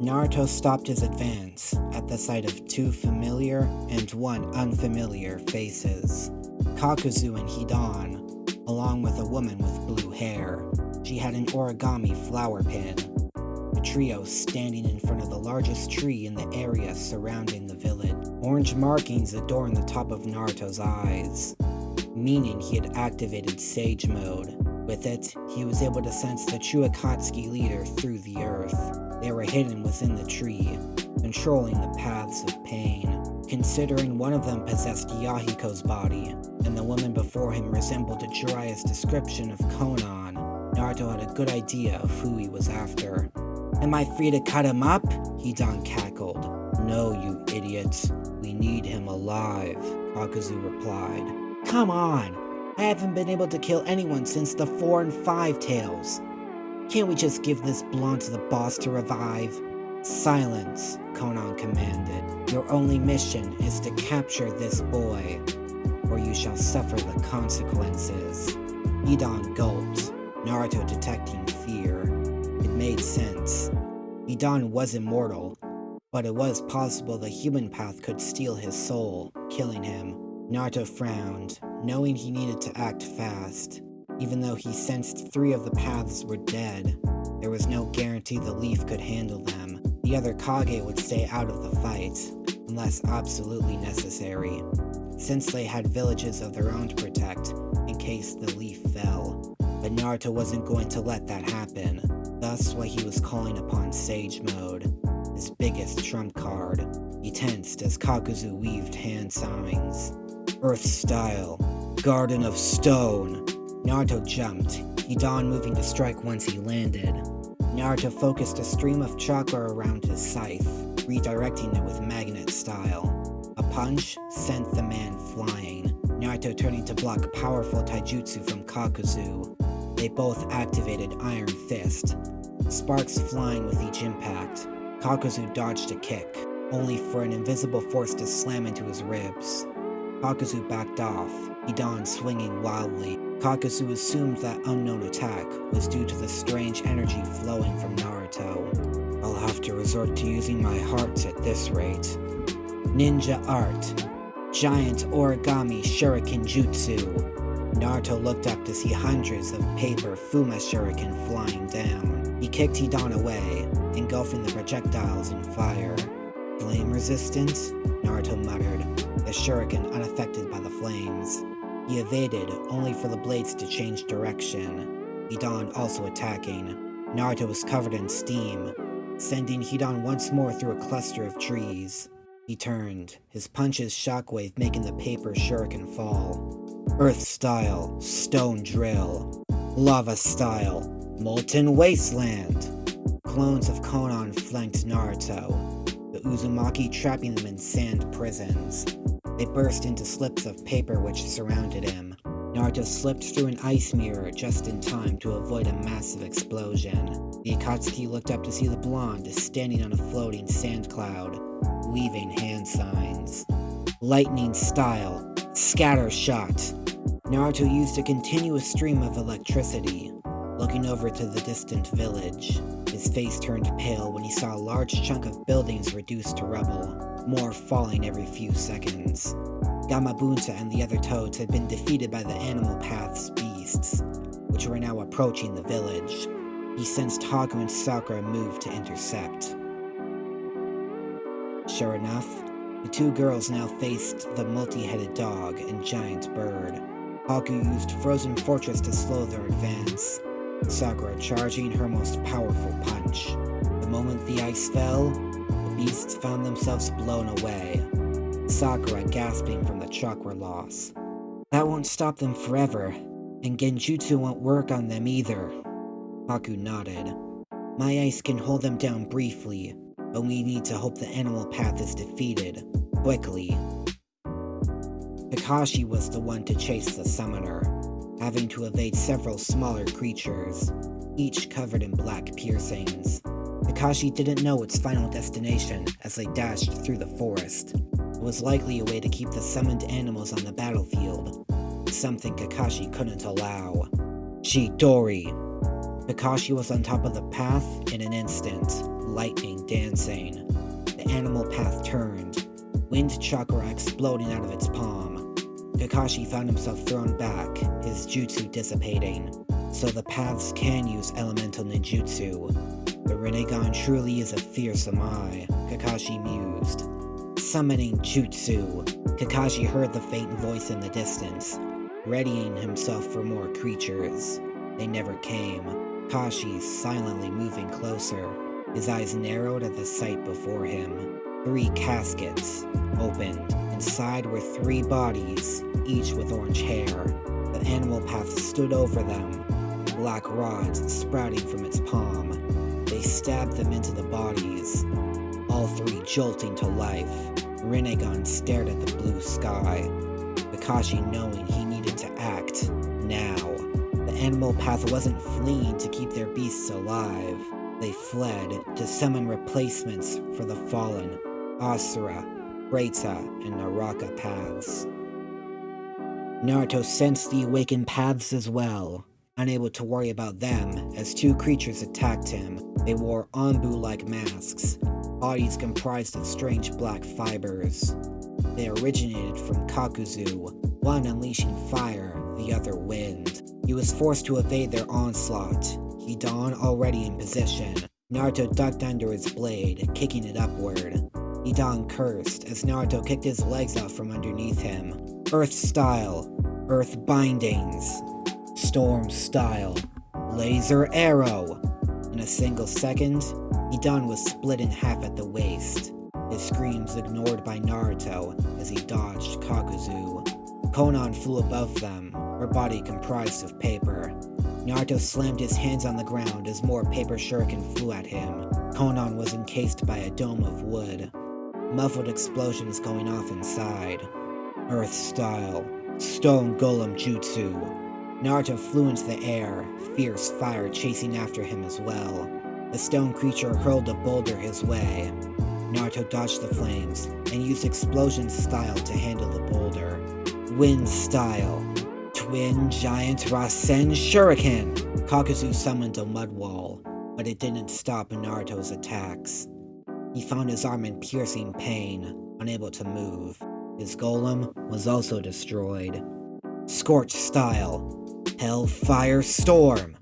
Naruto stopped his advance at the sight of two familiar and one unfamiliar faces. Kakuzu and Hidan, along with a woman with blue hair. She had an origami flower pin. The trio standing in front of the largest tree in the area surrounding the village. Orange markings adorned the top of Naruto's eyes, meaning he had activated Sage Mode. With it, he was able to sense the true Akatsuki leader through the earth. They were hidden within the tree, controlling the paths of pain. Considering one of them possessed Yahiko's body, and the woman before him resembled Jiraiya's description of Konan, Naruto had a good idea of who he was after. "Am I free to cut him up?" Hidan cackled. "No, you idiot. We need him alive," Kakuzu replied. "Come on! I haven't been able to kill anyone since the 4 and 5 Tails. Can't we just give this blonde to the boss to revive?" "Silence," Konan commanded. "Your only mission is to capture this boy, or you shall suffer the consequences." Hidan gulped, Naruto detecting fear. It made sense. Hidan was immortal, but it was possible the human path could steal his soul, killing him. Naruto frowned, knowing he needed to act fast. Even though he sensed 3 of the paths were dead, there was no guarantee the leaf could handle them. The other Kage would stay out of the fight, unless absolutely necessary, since they had villages of their own to protect in case the leaf fell. But Naruto wasn't going to let that happen. Thus why he was calling upon Sage Mode, his biggest trump card. He tensed as Kakuzu weaved hand signs. "Earth style, Garden of Stone." Naruto jumped, Hidan moving to strike once he landed. Naruto focused a stream of chakra around his scythe, redirecting it with magnet style. A punch sent the man flying, Naruto turning to block powerful taijutsu from Kakuzu. They both activated Iron Fist, sparks flying with each impact. Kakuzu dodged a kick, only for an invisible force to slam into his ribs. Kakuzu backed off, Hidan swinging wildly. Kakuzu assumed that unknown attack was due to the strange energy flowing from Naruto. "I'll have to resort to using my hearts at this rate." Ninja art. Giant origami shuriken jutsu. Naruto looked up to see hundreds of paper Fuma shuriken flying down. He kicked Hidan away, engulfing the projectiles in fire. "Flame resistant?" Naruto muttered, the shuriken unaffected by the flames. He evaded, only for the blades to change direction. Hidan also attacking. Naruto was covered in steam, sending Hidan once more through a cluster of trees. He turned, his punches shockwave making the paper shuriken fall. Earth style, stone drill. Lava style, molten wasteland. Clones of Konan flanked Naruto, the Uzumaki trapping them in sand prisons. They burst into slips of paper which surrounded him. Naruto slipped through an ice mirror just in time to avoid a massive explosion. The Akatsuki looked up to see the blonde standing on a floating sand cloud, weaving hand signs. Lightning style, scatter shot. Naruto used a continuous stream of electricity, looking over to the distant village. His face turned pale when he saw a large chunk of buildings reduced to rubble, more falling every few seconds. Gamabunta and the other toads had been defeated by the Animal Path's beasts, which were now approaching the village. He sensed Haku and Sakura move to intercept. Sure enough, the 2 girls now faced the multi-headed dog and giant bird. Haku used Frozen Fortress to slow their advance, Sakura charging her most powerful punch. The moment the ice fell, the beasts found themselves blown away, Sakura gasping from the chakra loss. "That won't stop them forever, and Genjutsu won't work on them either." Haku nodded. "My ice can hold them down briefly, but we need to hope the Animal Path is defeated, quickly." Kakashi was the one to chase the summoner, having to evade several smaller creatures, each covered in black piercings. Kakashi didn't know its final destination as they dashed through the forest. It was likely a way to keep the summoned animals on the battlefield, something Kakashi couldn't allow. Chidori! Kakashi was on top of the path in an instant, lightning dancing. The animal path turned, wind chakra exploding out of its palm. Kakashi found himself thrown back, his jutsu dissipating. So the paths can use elemental ninjutsu. The Rinnegan truly is a fearsome eye, Kakashi mused. Summoning jutsu. Kakashi heard the faint voice in the distance, readying himself for more creatures. They never came. Kakashi silently moving closer, his eyes narrowed at the sight before him. 3 caskets opened. Inside were 3 bodies, each with orange hair. The animal path stood over them, black rods sprouting from its palm. They stabbed them into the bodies, all 3 jolting to life. Rinnegan stared at the blue sky, Kakashi knowing he needed to act now. The animal path wasn't fleeing to keep their beasts alive. They fled to summon replacements for the fallen Asura, Breita, and Naraka paths. Naruto sensed the awakened paths as well, unable to worry about them as 2 creatures attacked him. They wore Anbu-like masks, bodies comprised of strange black fibers. They originated from Kakuzu, one unleashing fire, the other wind. He was forced to evade their onslaught, Hidan already in position. Naruto ducked under his blade, kicking it upward. Hidan cursed as Naruto kicked his legs out from underneath him. Earth style, earth bindings, storm style, laser arrow. In a single second, Hidan was split in half at the waist, his screams ignored by Naruto as he dodged Kakuzu. Konan flew above them, her body comprised of paper. Naruto slammed his hands on the ground as more paper shuriken flew at him. Konan was encased by a dome of wood, muffled explosions going off inside. Earth style, stone golem jutsu. Naruto flew into the air, fierce fire chasing after him as well. The stone creature hurled a boulder his way. Naruto dodged the flames and used explosion style to handle the boulder. Wind style, twin giant Rasen shuriken. Kakuzu summoned a mud wall, but it didn't stop Naruto's attacks. He found his arm in piercing pain, unable to move. His golem was also destroyed. Scorch style, Hellfire Storm.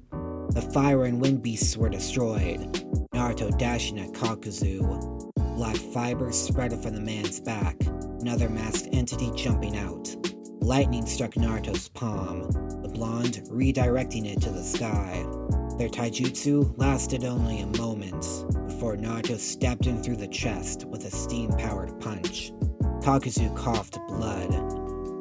The fire and wind beasts were destroyed. Naruto dashing at Kakuzu. Black fibers spread from the man's back, another masked entity jumping out. Lightning struck Naruto's palm, the blonde redirecting it to the sky. Their taijutsu lasted only a moment, before Naruto stabbed him through the chest with a steam-powered punch. Kakuzu coughed blood,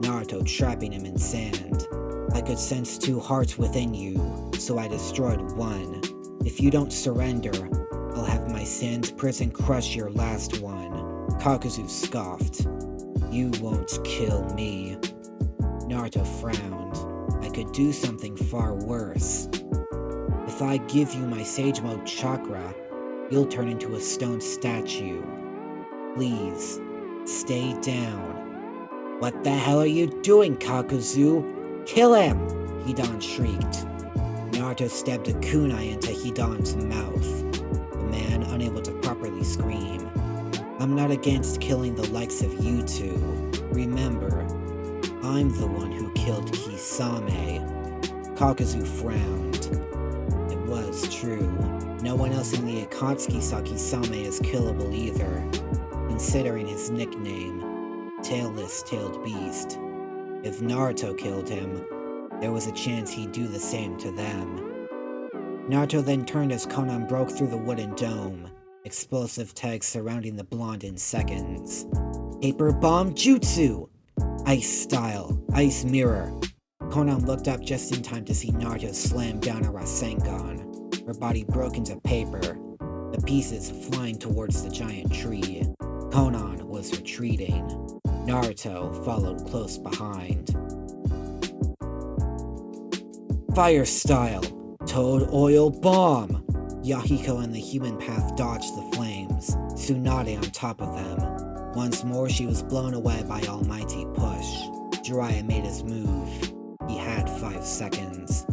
Naruto trapping him in sand. I could sense 2 hearts within you, so I destroyed one. If you don't surrender, I'll have my sand prison crush your last one. Kakuzu scoffed. You won't kill me. Naruto frowned. I could do something far worse. If I give you my Sage Mode chakra, you'll turn into a stone statue. Please, stay down. What the hell are you doing, Kakuzu? Kill him! Hidan shrieked. Naruto stabbed a kunai into Hidan's mouth, the man unable to properly scream. I'm not against killing the likes of you 2. Remember, I'm the one who killed Kisame. Kakuzu frowned. It was true. No one else in the Akatsuki saw Kisame as killable either, considering his nickname, Tailless Tailed Beast. If Naruto killed him, there was a chance he'd do the same to them. Naruto then turned as Konan broke through the wooden dome, explosive tags surrounding the blonde in seconds. Paper Bomb Jutsu! Ice style, Ice Mirror. Konan looked up just in time to see Naruto slam down a Rasengan. Her body broke into paper, the pieces flying towards the giant tree. Konan was retreating. Naruto followed close behind. Fire style, Toad Oil Bomb! Yahiko and the human path dodged the flames, Tsunade on top of them. Once more she was blown away by Almighty Push. Jiraiya made his move. He had 5 seconds.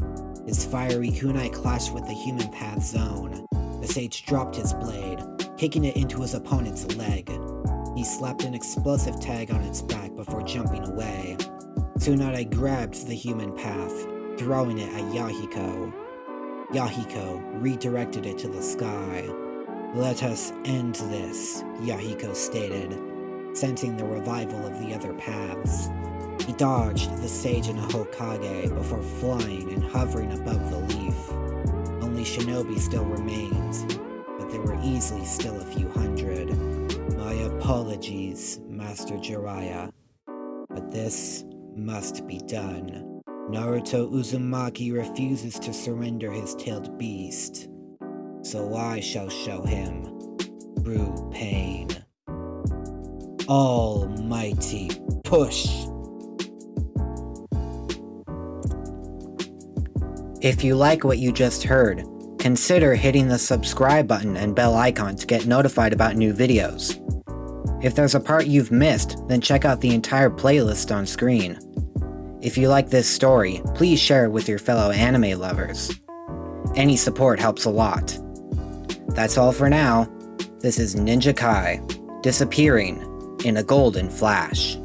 His fiery kunai clashed with the human path zone. The sage dropped his blade, kicking it into his opponent's leg. He slapped an explosive tag on its back before jumping away. Tsunade grabbed the human path, throwing it at Yahiko. Yahiko redirected it to the sky. "Let us end this," Yahiko stated, sensing the revival of the other paths. He dodged the sage and a Hokage before flying and hovering above the leaf. Only shinobi still remains, but there were easily still a few hundred. "My apologies, Master Jiraiya, but this must be done. Naruto Uzumaki refuses to surrender his tailed beast, so I shall show him true pain. Almighty push!" If you like what you just heard, consider hitting the subscribe button and bell icon to get notified about new videos. If there's a part you've missed, then check out the entire playlist on screen. If you like this story, please share it with your fellow anime lovers. Any support helps a lot. That's all for now. This is Ninja Kai, disappearing in a golden flash.